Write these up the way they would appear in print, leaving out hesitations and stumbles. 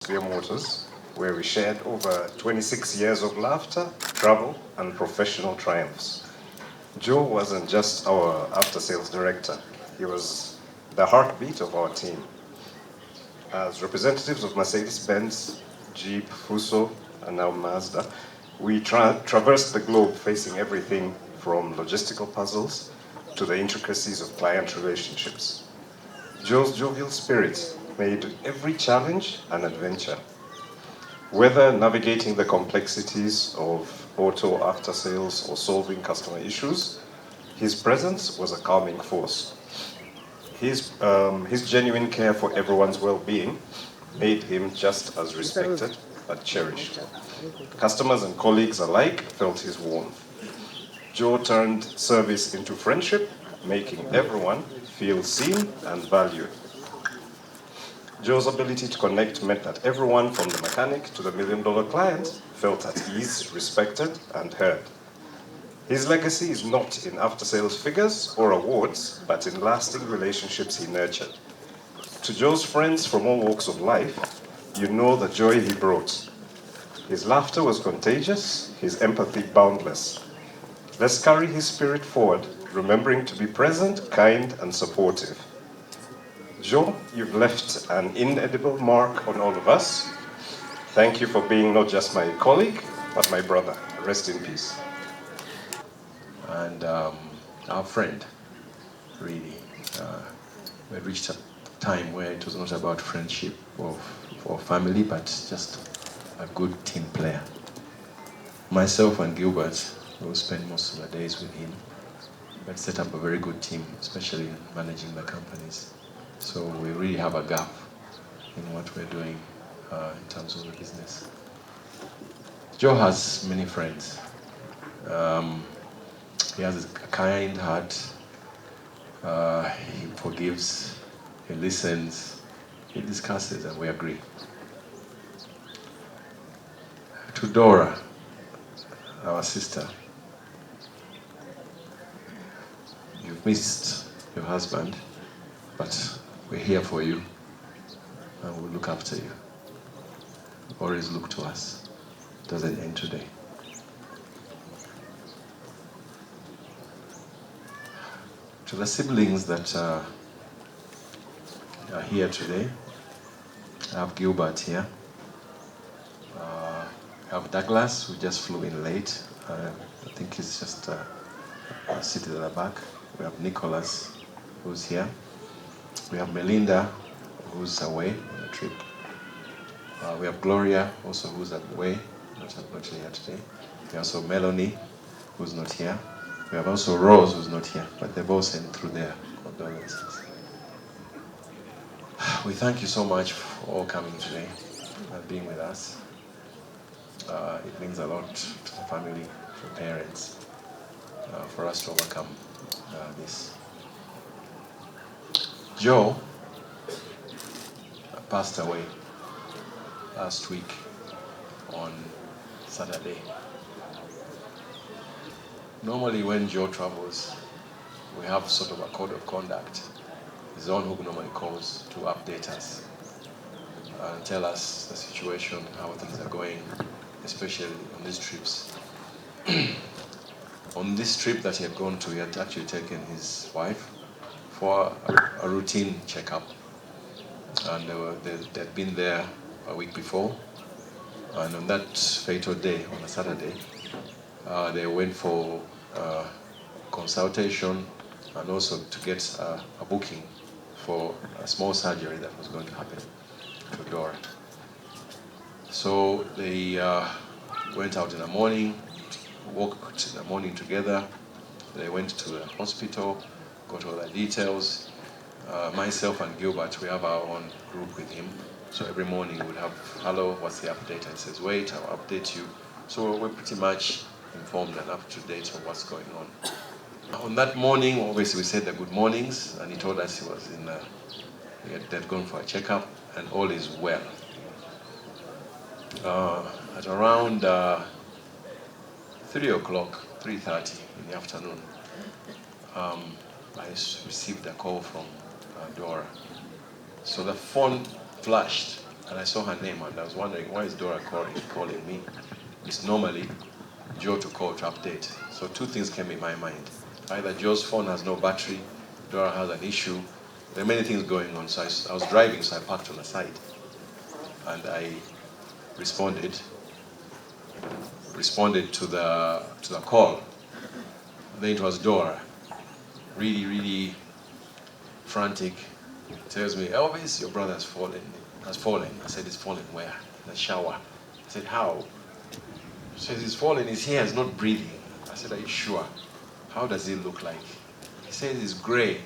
Clear Motors, where we shared over 26 years of laughter, travel, and professional triumphs. Joe wasn't just our after-sales director. He was the heartbeat of our team. As representatives of Mercedes-Benz, Jeep, Fuso, and now Mazda, we traversed the globe facing everything from logistical puzzles to the intricacies of client relationships. Joe's jovial spirit made every challenge an adventure. Whether navigating the complexities of auto after sales or solving customer issues, his presence was a calming force. His genuine care for everyone's well-being made him just as respected but cherished. Customers and colleagues alike felt his warmth. Joe turned service into friendship, making everyone feel seen and valued. Joe's ability to connect meant that everyone from the mechanic to the million-dollar client felt at ease, respected, and heard. His legacy is not in after-sales figures or awards, but in lasting relationships he nurtured. To Joe's friends from all walks of life, you know the joy he brought. His laughter was contagious, his empathy boundless. Let's carry his spirit forward, remembering to be present, kind, and supportive. Joe, you've left an inedible mark on all of us. Thank you for being not just my colleague, but my brother. Rest in peace. And our friend, really. We had reached a time where it was not about friendship or family, but just a good team player. Myself and Gilbert will spend most of the days with him. We had set up a very good team, especially in managing the companies. So we really have a gap in what we're doing in terms of the business. Joe has many friends. He has a kind heart. He forgives, he listens, he discusses, and we agree. To Dora, our sister, you've missed your husband, but we're here for you, and we'll look after you. Always look to us. Doesn't end today. To the siblings that are here today, I have Gilbert here. I have Douglas, who just flew in late. I think he's just seated at the back. We have Nicholas, who's here. We have Melinda, who's away on a trip. We have Gloria, also who's away, not here today. We also have Melanie, who's not here. We have also Rose, who's not here, but they've all sent through their condolences. We thank you so much for all coming today and being with us. It means a lot to the family, to the parents, for us to overcome this. Joe passed away last week on Saturday. Normally when Joe travels, we have sort of a code of conduct. He's the one who normally calls to update us and tell us the situation, how things are going, especially on these trips. On this trip that he had gone to, he had actually taken his wife for a routine checkup. And they'd been there a week before. And on that fatal day, on a Saturday, they went for consultation and also to get a booking for a small surgery that was going to happen to Dora. So they went out in the morning, walked in the morning together. They went to the hospital, got all the details. Myself and Gilbert, we have our own group with him. So every morning we'd have, hello, what's the update? And he says, wait, I'll update you. So we're pretty much informed and up to date on what's going on. On that morning, obviously we said the good mornings, and he told us he was they'd gone for a checkup, and all is well. At around 3 o'clock, 3:30 in the afternoon, I received a call from Dora. So the phone flashed, And I saw her name, and I was wondering, why is Dora calling me? It's normally Joe to call to update. So two things came in my mind. Either Joe's phone has no battery, Dora has an issue. There are many things going on. So I was driving, so I parked on the side. And I responded to the call. Then it was Dora, really, really frantic. Tells me, Elvis, your brother has fallen. I said, he's fallen where? In the shower. I said, how? She says, he's fallen, he's here, he's not breathing. I said, are you sure? How does he look like? He says he's gray.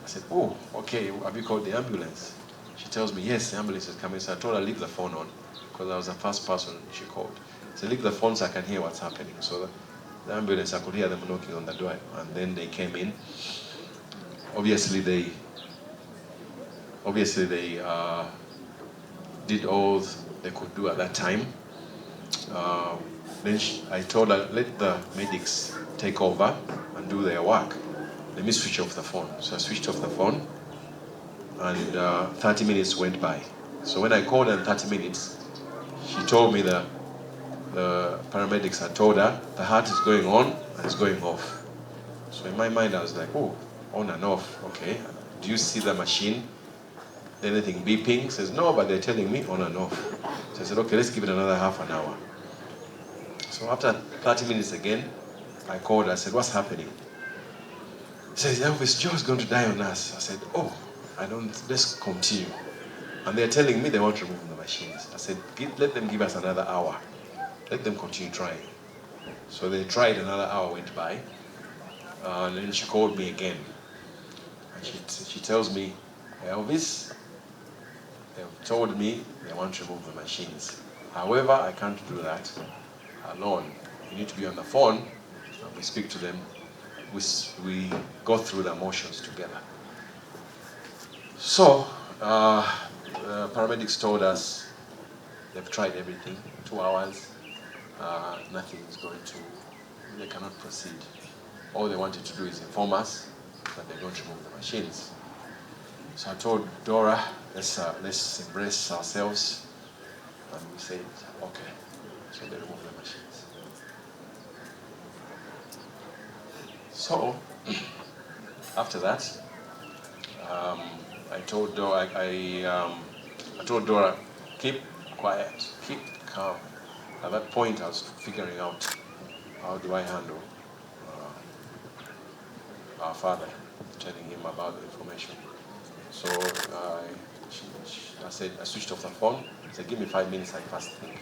I said, oh, okay, have you called the ambulance? She tells me, yes, the ambulance is coming. So I told her, leave the phone on, because I was the first person she called. So leave the phone so I can hear what's happening. So the ambulance, I could hear them knocking on the door, and then they came in. Obviously they did all they could do at that time. Then I told her, let the medics take over and do their work. Let me switch off the phone. So I switched off the phone, and 30 minutes went by. So when I called her in 30 minutes, she told me that the paramedics had told her the heart is going on and it's going off. So in my mind, I was like, oh, on and off, okay. Do you see the machine? Anything beeping? She says, no, but they're telling me on and off. So I said, okay, let's give it another half an hour. So after 30 minutes again, I called her. I said, what's happening? She says, Elvis, Joe's going to die on us. I said, oh, let's continue. And they're telling me they want to remove the machines. I said, let them give us another hour. Let them continue trying. So they tried, another hour went by. And then she called me again. And she tells me, Elvis, they've told me they want to remove the machines. However, I can't do that alone. You need to be on the phone, and we speak to them. We go through the motions together. So, the paramedics told us they've tried everything, 2 hours, nothing is going to, they cannot proceed. All they wanted to do is inform us that they're going to remove the machines. So I told Dora, let's embrace ourselves, and we said, okay. So they removed the machines. So after that, I told Dora, keep quiet, keep calm. At that point, I was figuring out how do I handle our father, telling him about the information. So I said, I switched off the phone. I said, give me 5 minutes, I first think.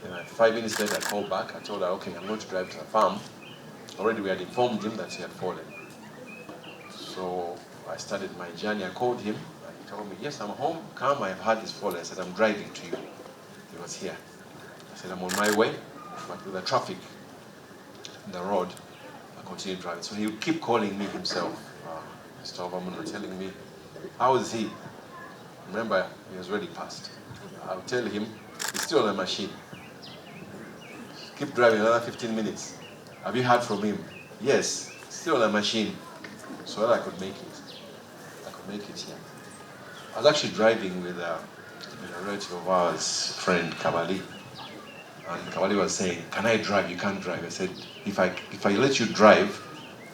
Then 5 minutes later, I called back. I told her, okay, I'm going to drive to the farm. Already we had informed him that he had fallen. So I started my journey. I called him, and he told me, yes, I'm home, come, I've had this fallen. I said, I'm driving to you. He was here. I said, I'm on my way, but with the traffic in the road, I continued driving. So he would keep calling me himself, Mr. Wavamuno, telling me, how is he? Remember, he was already passed. I'll tell him, he's still on the machine. Keep driving another 15 minutes. Have you heard from him? Yes, still on the machine. So that I could make it here. I was actually driving with a relative of ours, friend Kabali. And Kabali was saying, can I drive? You can't drive. I said, if I let you drive,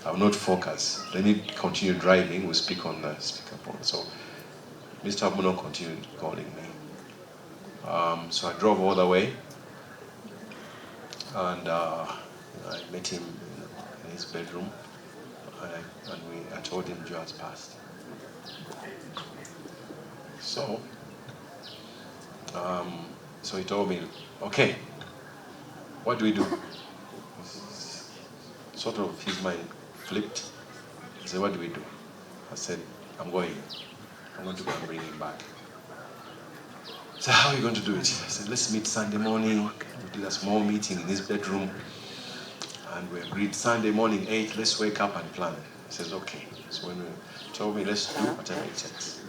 I will not focus. Let me continue driving. We'll speak on the speakerphone. So Mr. Wavamuno continued calling me. So I drove all the way, and I met him in his bedroom, and I told him Joe has passed. So he told me, okay, what do we do? Sort of his mind flipped. He said, what do we do? I said, I'm going to go and bring him back. So how are you going to do it? I said, let's meet Sunday morning. We did a small meeting in his bedroom. And we agreed Sunday morning, 8, let's wake up and plan. He says, okay. So when he told me, let's do whatever it takes.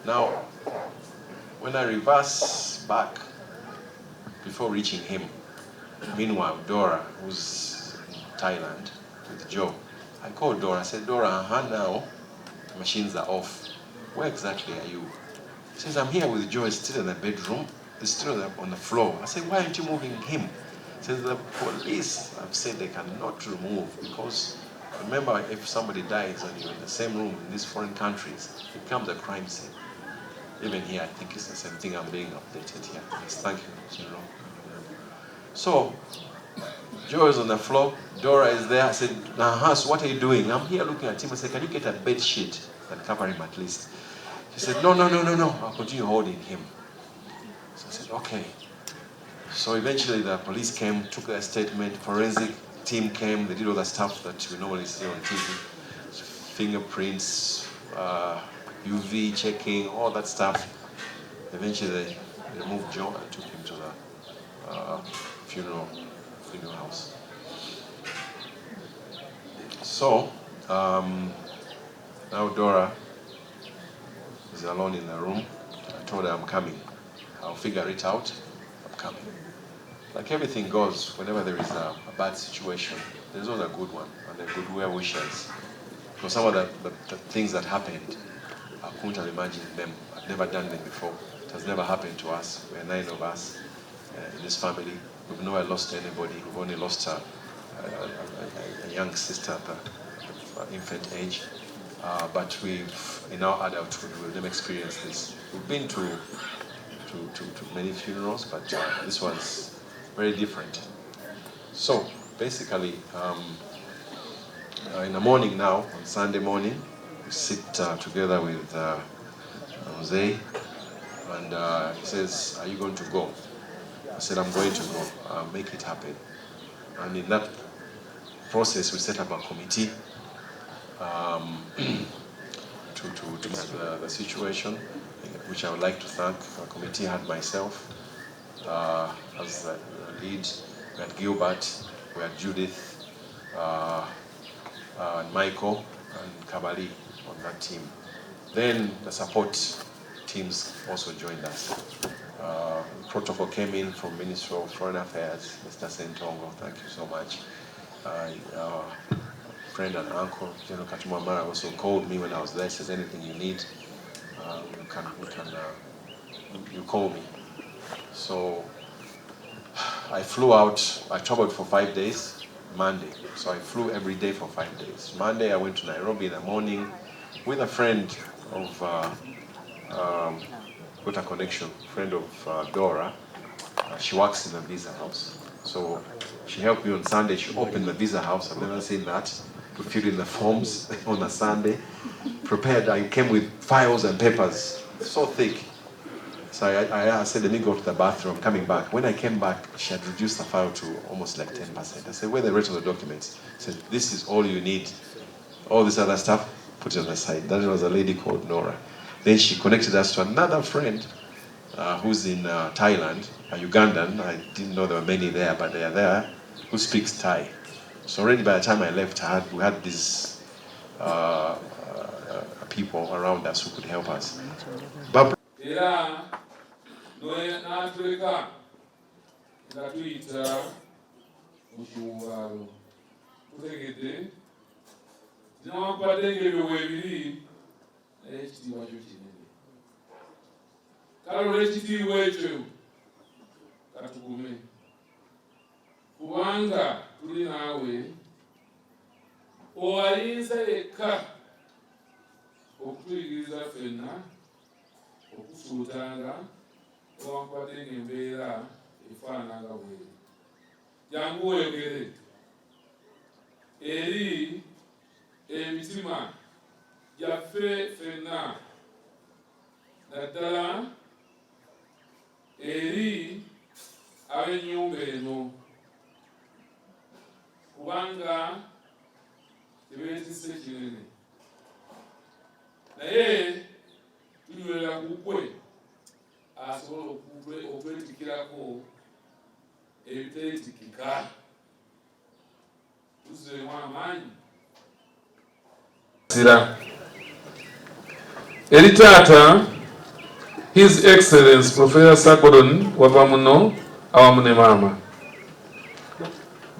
Now, when I reverse back, before reaching him, meanwhile, Dora, who's in Thailand with Joe, I called Dora. I said, Dora, now the machines are off. Where exactly are you? He says, I'm here with Joy, still in the bedroom. He's still on the floor. I said, why aren't you moving him? He says, the police have said they cannot remove because remember, if somebody dies and you're in the same room in these foreign countries, it becomes a crime scene. Even here, I think it's the same thing. I'm being updated here. Yes, thank you, General. So, Joe is on the floor. Dora is there. I said, Nahas, what are you doing? I'm here looking at him. I said, can you get a bed sheet and cover him at least? She said, no. I'll continue holding him. So I said, okay. So eventually the police came, took their statement. Forensic team came. They did all the stuff that we normally see on TV. Fingerprints, UV checking, all that stuff. Eventually they removed Joe and took him to the funeral house. So now Dora is alone in the room. I told her I'm coming. I'll figure it out. I'm coming. Like everything goes, whenever there is a bad situation, there's always a good one and a good well wishers. For some of the things that happened, I couldn't have imagined them. I've never done them before. It has never happened to us. We're 9 of us in this family. We've never lost anybody. We've only lost a young sister at the infant age. But we've, in our adulthood, we've never experienced this. We've been to many funerals, but this one's very different. So basically, in the morning now, on Sunday morning, we sit together with Jose, and he says, are you going to go? I said, I'm going to go. Make it happen. And in that process, we set up a committee to the situation, which I would like to thank. The committee had myself as the lead. We had Gilbert, we had Judith, and Michael, and Kabali on that team. Then the support teams also joined us. Protocol came in from Ministry of Foreign Affairs, Mr. Sentongo, thank you so much. Our friend and uncle, General Katumamara, also called me when I was there, says anything you need, you call me. So I flew out, I traveled for 5 days, Monday. So I flew every day for 5 days. Monday I went to Nairobi in the morning with a friend of, got a connection, friend of Dora. She works in the visa house. So she helped me on Sunday, she opened the visa house, I've never seen that. To fill in the forms on a Sunday. Prepared, I came with files and papers, so thick. So I said, let me go to the bathroom, I'm coming back. When I came back, she had reduced the file to almost like 10%. I said, where are the rest of the documents? She said, this is all you need. All this other stuff, put it on the side. That was a lady called Nora. Then she connected us to another friend who's in Thailand, a Ugandan. I didn't know there were many there, but they are there, who speaks Thai. So already by the time I left, we had these people around us who could help us. But kubanga tuli naawe owayinza yekka okutuyigiriza ffenna okufuutanga owankwadde ng'embeera efaananga bweri. Jangu weegere eri emitima gyaffe ffenna, naddala eri ab'ennyumba eno, kubanga tebeetisse kinene, naye tunywerera ku ggwe asobola okwetikirako ebiteetikika. Tuzzeemu amaanyi eri taata His Excellency Professor Joe Wavamuno awamu ne maama.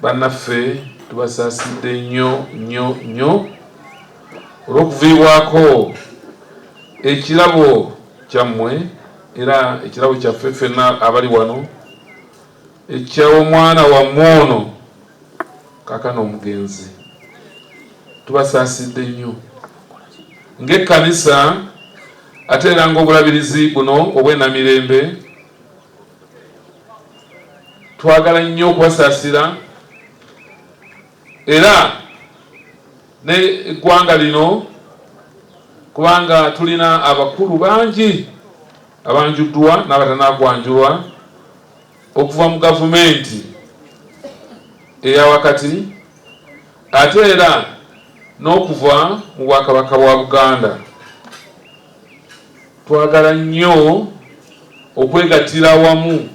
Bannaffe tubasaasidde nnyo olw'okuviibwako ekirabo kyammwe era ekirabo kyaffe ffenna abali wano eky'omwana wammwe ono kaakano omugenzi tubasaasidde nnyo ng'ekkanisa ate era ng'obulabirizi buno obw'ennamirembe twagala nnyo okubasaasira era n'eggwanga lino kubanga tulina abakulu bangi abanjuddwa n'abatanakwanjulwa okuva mu gavumenti eya wakati ate era n'okuva mu bwakabaka bwa Buganda. Twagala nnyo okwegattira awamu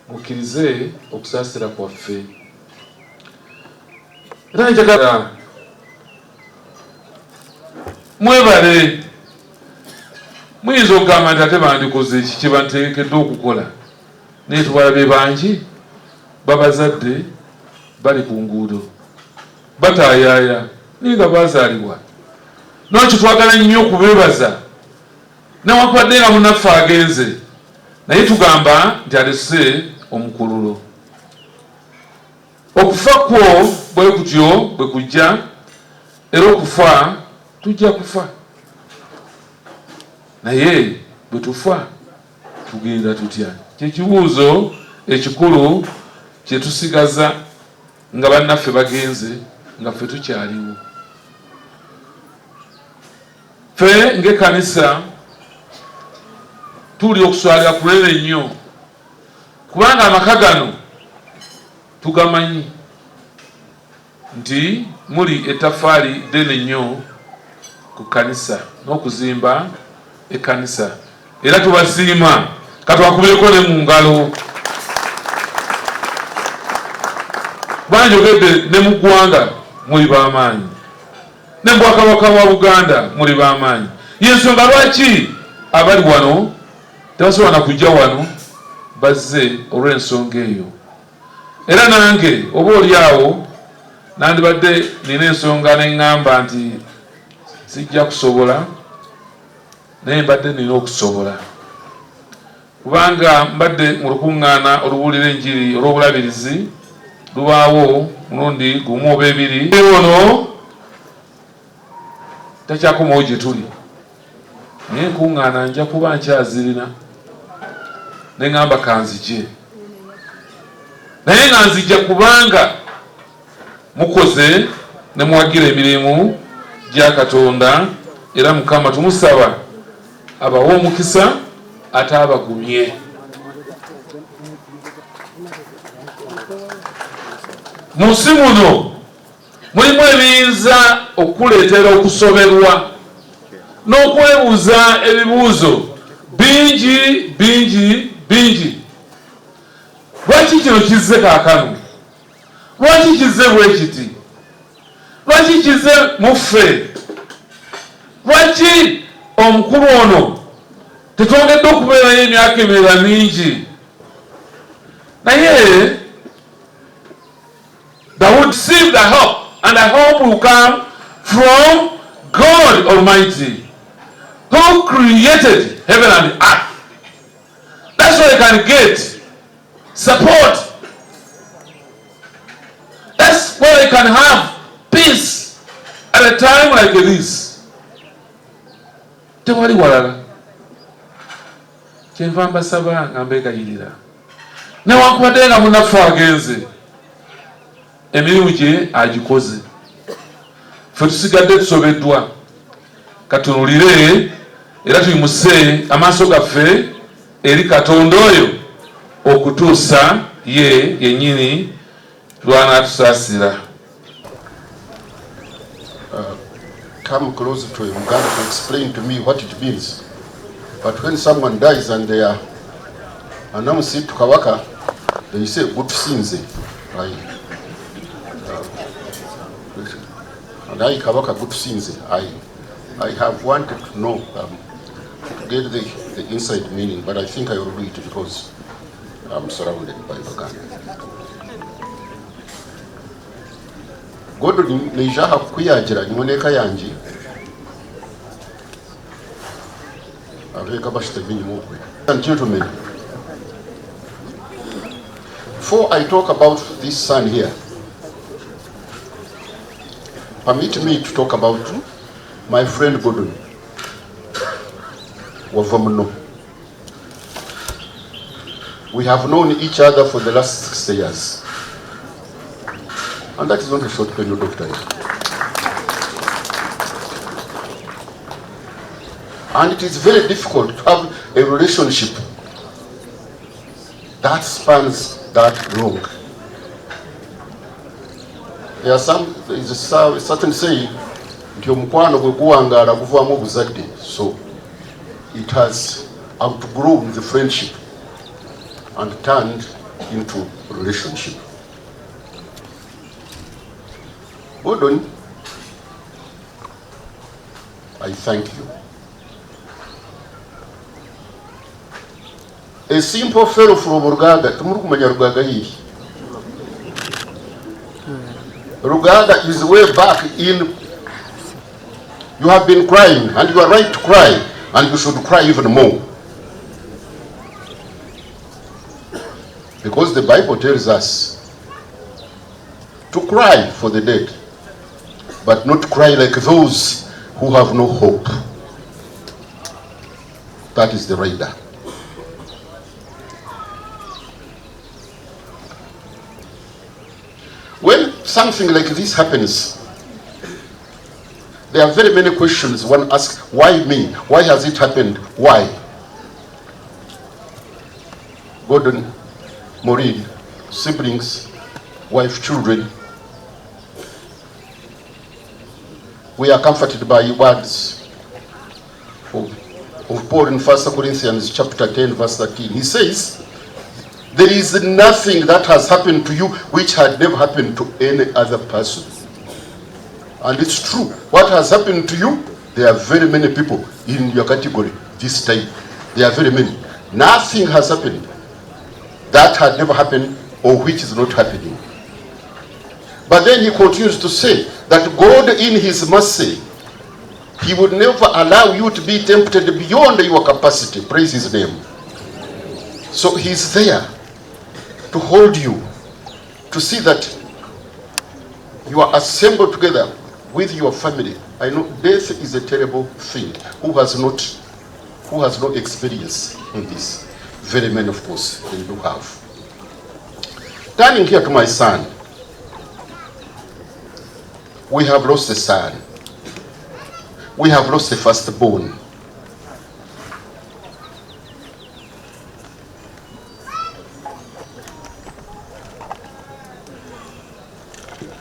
mukkirize okusaasira kwaffe. Era njagala mwebale muyinza okugamba nti ate bandikoze eki kye banteekeddwa okukola naye tubalabe bangi babazadde bali ku nguudo bataayaaya naye nga baazaalibwa nokyo twagala nnyo okubeebaza newankubadde nga munaffe agenze naye tugamba nti alese omukululo. Okufa kwo bwe kutyo bwe kujja era okufa tujja kufa naye bwe tufa tugenda tutya? Kyekibuuzo ekikulu kye tusigaza nga bannaffe bagenze nga ffe tukyaliwo. Ffe ng'ekkanisa tuli okuswalira kunene nnyo kubanga amaka gano tugamanyi nti muli ettaffaali ddene nnyo ku kkanisa n'okuzimba ekkanisa era tubasiima katwakubireko ne mu ngalo banjogedde ne mu ggwanga muli b'amaanyi ne mu bwakabaka bwa Buganda muli b'amaanyi. Y'ensonga lwaki abali wano tebasobola kujja wano bazze olw'ensonga eyo. Era nange oba oli awo nandibadde nina ensonga neŋŋamba nti sijja kusobola naye mbadde nina okusobola kubanga mbadde mu lukuŋŋaana olubuulira enjiri olw'obulabirizi lubaawo mulundi gumu oba ebiri. Ono takyakomawo gye tuli naye enkuŋŋaana nja kuba nkyazirina neŋŋamba kanzije naye nga nzijja kubanga mukoze ne muwagira emirimu gya Katonda era Mukama tumusaba abawa omukisa ate abagumye. Mu nsi muno mulimu ebiyinza okuleetera okusoberwa n'okwebuuza ebibuuzo bingi bingi bingi. Lwaki kino kizze kaakano? Lwaki kizze bwe kiti? Lwaki kizze muffe? Lwaki omukulu ono tetwongedde okubeerayo emyaka emirala mingi? Naye that would receive the help, and the help will come from God Almighty, who created heaven and earth. That's where you can get support. That's where you can have peace at a time like this. Tewali walala. Kyenva mbasaba nga mbeegayirira newankubadde nga munaffe agenze emirimu gye agikoze, ffe tusigadde tusobeddwa. Katunulire era tuyimuse amaaso gaffe eri Katonda oyo okutuusa ye yennyini lw'anaatusaasira. Come closer to Uganda to explain to me what it means. But when someone dies and they are announced to Kawaka, they say good sins. And I Kawaka good sins. I have wanted to know to get the inside meaning, but I think I will do it because I'm surrounded by Uganda. God nejaha kuyagira nyoneka yanji And gentlemen, before I talk about this son here, permit me to talk about my friend Joe Wavamuno. We have known each other for the last 60 years. And that is not a short period of time. And it is very difficult to have a relationship that spans that long. There is a certain saying, so it has outgrown the friendship and turned into a relationship. Gordon, I thank you. A simple fellow from Uganda, Uganda is way back in. You have been crying, and you are right to cry, and you should cry even more. Because the Bible tells us to cry for the dead, but not cry like those who have no hope. That is the rider. When something like this happens, there are very many questions one asks. Why me? Why has it happened? Why? Gordon, Maureen, siblings, wife, children. We are comforted by words of Paul in 1 Corinthians chapter 10, verse 13. He says, there is nothing that has happened to you which had never happened to any other person. And it's true. What has happened to you, there are very many people in your category this time. There are very many. Nothing has happened that had never happened or which is not happening. But then he continues to say that God in his mercy, he would never allow you to be tempted beyond your capacity. Praise his name. So he's there to hold you, to see that you are assembled together with your family. I know death is a terrible thing. Who has no experience in this? Very many, of course, they do have. Turning here to my son, we have lost a son. We have lost a firstborn.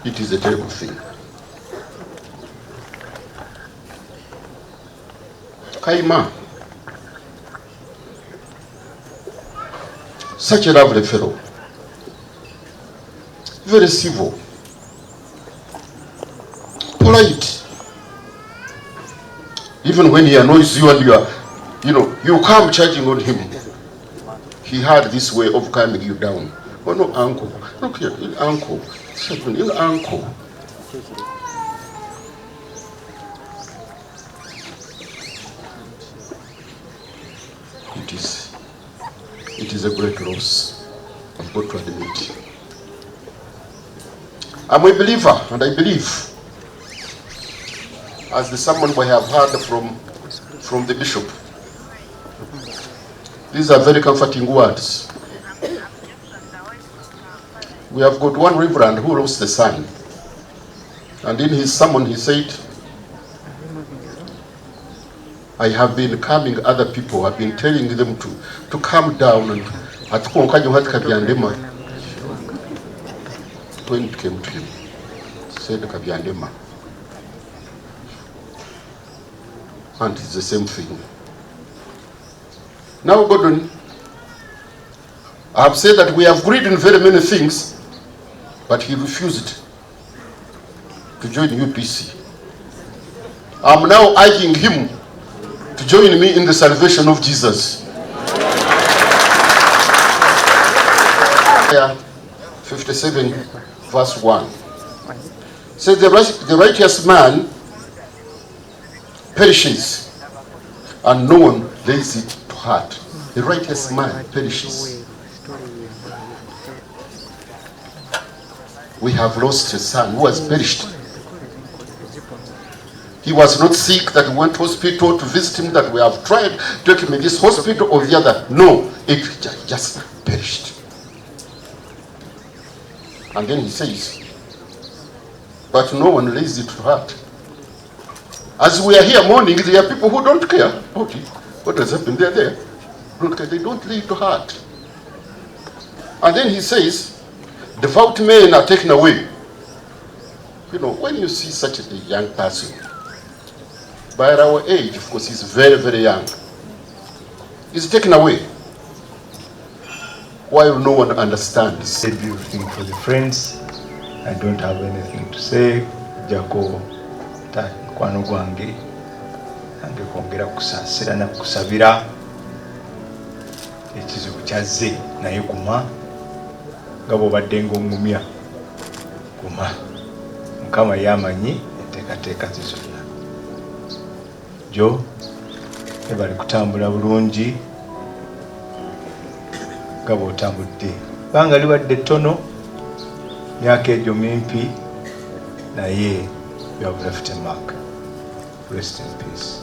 It is a terrible thing. Kaima, such a lovely fellow, very civil, polite. Even when he annoys you and you come charging on him, he had this way of calming you down. Oh no, uncle, look here, uncle, uncle. It is a great loss, I've got to admit. I'm a believer, and I believe, as the sermon we have heard from the bishop, these are very comforting words. We have got one reverend who lost a son, and in his sermon he said, I have been calming other people. I've been telling them to calm down. And when it came to him, he said, Kabyandema. And it's the same thing. Now, Gordon, I have said that we have agreed in very many things, but he refused to join UPC. I'm now urging him to join me in the salvation of Jesus. 57 verse 1 says, the righteous man perishes and no one lays it to heart. The righteous man perishes. We have lost a son who has perished. He was not sick that we went to hospital to visit him, that we have tried to take him in this hospital or the other. No, it just perished. And then he says, but no one lays it to heart. As we are here mourning, there are people who don't care about it. What has happened? They're there. Don't care. They don't lay it to heart. And then he says, devout men are taken away. You know, when you see such a young person, by our age, of course, he's very, very young, he's taken away while no one understands. Said everything for the friends. I don't have anything to say. Jako kwano gwange ange kwongera kusasira na kusabira ekizibu kyazze naye guma nga bw'obadde ng'omumya guma. Mukama yamanyi enteekateeka ze zonna. Jo ebali kutambula bulungi nga bw'otambudde. Banga libadde ttono, myaka egyo mimpi, naye you have left a mark. Rest in peace.